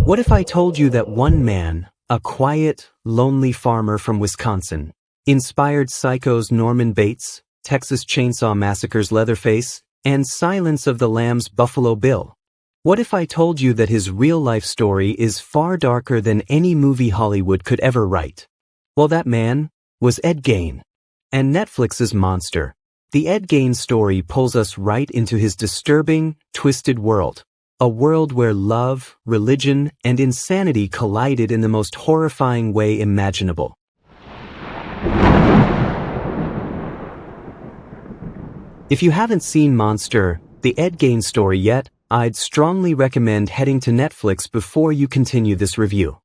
What if I told you that one man, a quiet, lonely farmer from Wisconsin, inspired Psycho's Norman Bates, Texas Chainsaw Massacre's Leatherface, and Silence of the Lambs' Buffalo Bill? What if I told you that his real-life story is far darker than any movie Hollywood could ever write? Well, that man was Ed Gein. And Netflix's Monster, the Ed Gein Story, pulls us right into his disturbing, twisted world. A world where love, religion, and insanity collided in the most horrifying way imaginable. If you haven't seen Monster, the Ed Gein Story yet, I'd strongly recommend heading to Netflix before you continue this review.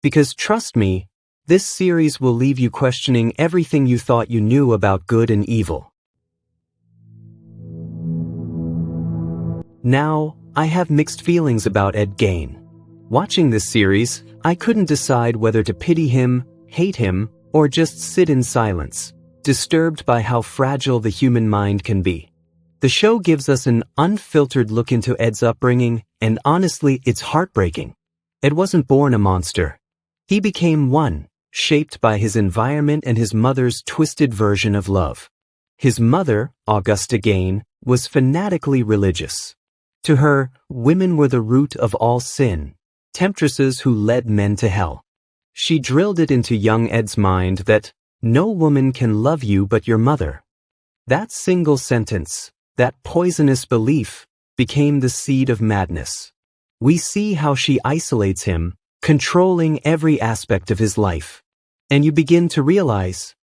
Because trust me, this series will leave you questioning everything you thought you knew about good and evil. Now, I have mixed feelings about Ed Gein. Watching this series, I couldn't decide whether to pity him, hate him, or just sit in silence, disturbed by how fragile the human mind can be. The show gives us an unfiltered look into Ed's upbringing, and honestly, it's heartbreaking. Ed wasn't born a monster. He became one, shaped by his environment and his mother's twisted version of love. His mother, Augusta Gein, was fanatically religious. To her, women were the root of all sin, temptresses who led men to hell. She drilled it into young Ed's mind that no woman can love you but your mother. That single sentence, that poisonous belief, became the seed of madness. We see how she isolates him, controlling every aspect of his life. And you begin to realize,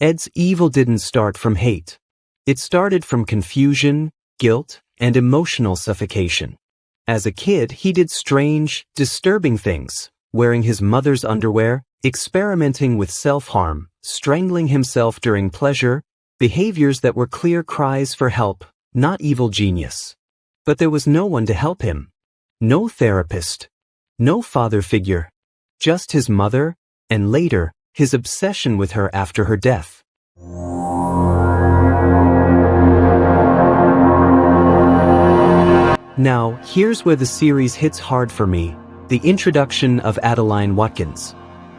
Ed's evil didn't start from hate. It started from confusion, guilt, and emotional suffocation. As a kid, he did strange, disturbing things, wearing his mother's underwear, experimenting with self-harm, strangling himself during pleasure, behaviors that were clear cries for help, not evil genius. But there was no one to help him. No therapist. No father figure. Just his mother, and later, his obsession with her after her death. Now, here's where the series hits hard for me, the introduction of Adeline Watkins.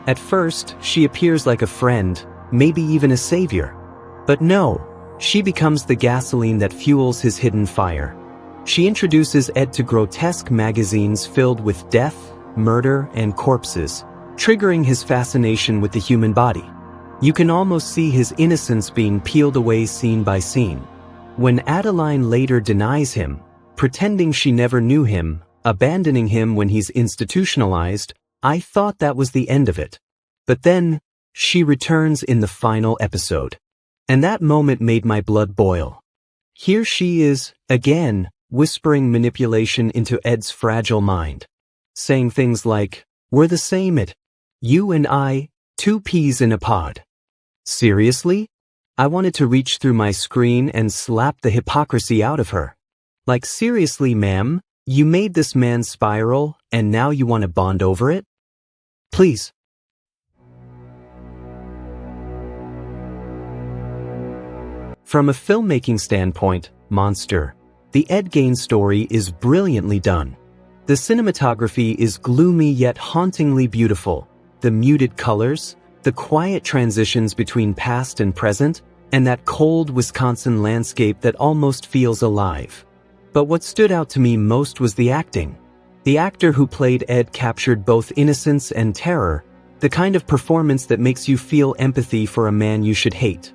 At first, she appears like a friend, maybe even a savior. But no, she becomes the gasoline that fuels his hidden fire. She introduces Ed to grotesque magazines filled with death, murder, and corpses, triggering his fascination with the human body. You can almost see his innocence being peeled away scene by scene. When Adeline later denies him, pretending she never knew him, abandoning him when he's institutionalized, I thought that was the end of it. But then, she returns in the final episode. And that moment made my blood boil. Here she is, again, whispering manipulation into Ed's fragile mind. Saying things like, "We're the same, Ed. You and I, two peas in a pod." Seriously? I wanted to reach through my screen and slap the hypocrisy out of her. Like, seriously, ma'am, you made this man spiral, and now you want to bond over it? Please. From a filmmaking standpoint, Monster, the Ed Gein Story is brilliantly done. The cinematography is gloomy yet hauntingly beautiful. The muted colors, the quiet transitions between past and present, and that cold Wisconsin landscape that almost feels alive. But what stood out to me most was the acting. The actor who played Ed captured both innocence and terror, the kind of performance that makes you feel empathy for a man you should hate.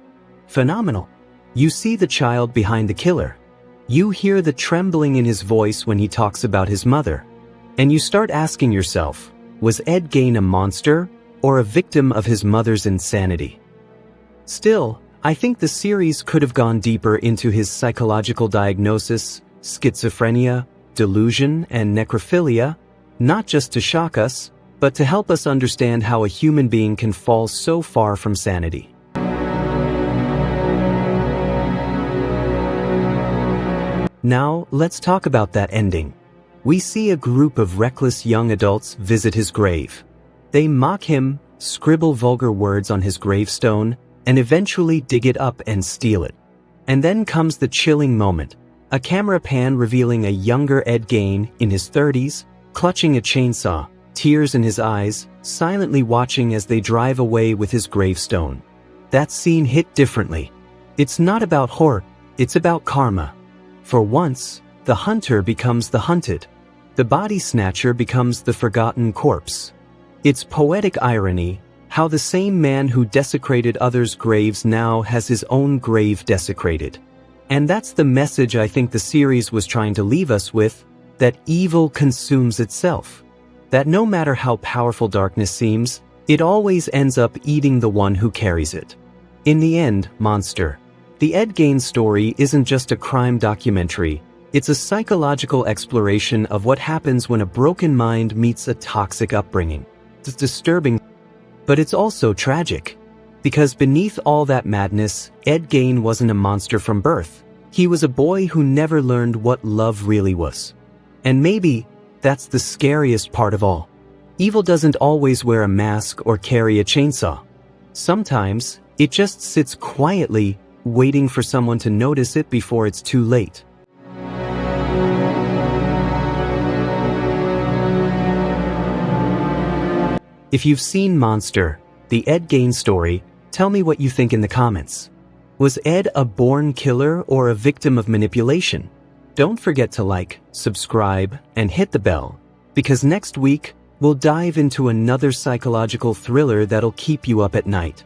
Phenomenal. You see the child behind the killer. You hear the trembling in his voice when he talks about his mother. And you start asking yourself, was Ed Gein a monster or a victim of his mother's insanity? Still, I think the series could have gone deeper into his psychological diagnosis, schizophrenia, delusion, and necrophilia, not just to shock us, but to help us understand how a human being can fall so far from sanity. Now, let's talk about that ending. We see a group of reckless young adults visit his grave. They mock him, scribble vulgar words on his gravestone, and eventually dig it up and steal it. And then comes the chilling moment. A camera pan revealing a younger Ed Gein in his 30s, clutching a chainsaw, tears in his eyes, silently watching as they drive away with his gravestone. That scene hit differently. It's not about horror, it's about karma. For once, the hunter becomes the hunted. The body snatcher becomes the forgotten corpse. It's poetic irony, how the same man who desecrated others' graves now has his own grave desecrated. And that's the message I think the series was trying to leave us with, that evil consumes itself. That no matter how powerful darkness seems, it always ends up eating the one who carries it. In the end, Monster. The Ed Gein Story isn't just a crime documentary, it's a psychological exploration of what happens when a broken mind meets a toxic upbringing. It's disturbing, but it's also tragic. Because beneath all that madness, Ed Gein wasn't a monster from birth. He was a boy who never learned what love really was. And maybe that's the scariest part of all. Evil doesn't always wear a mask or carry a chainsaw. Sometimes, it just sits quietly, waiting for someone to notice it before it's too late. If you've seen Monster, the Ed Gein Story, tell me what you think in the comments. Was Ed a born killer or a victim of manipulation? Don't forget to like, subscribe, and hit the bell, because next week, we'll dive into another psychological thriller that'll keep you up at night.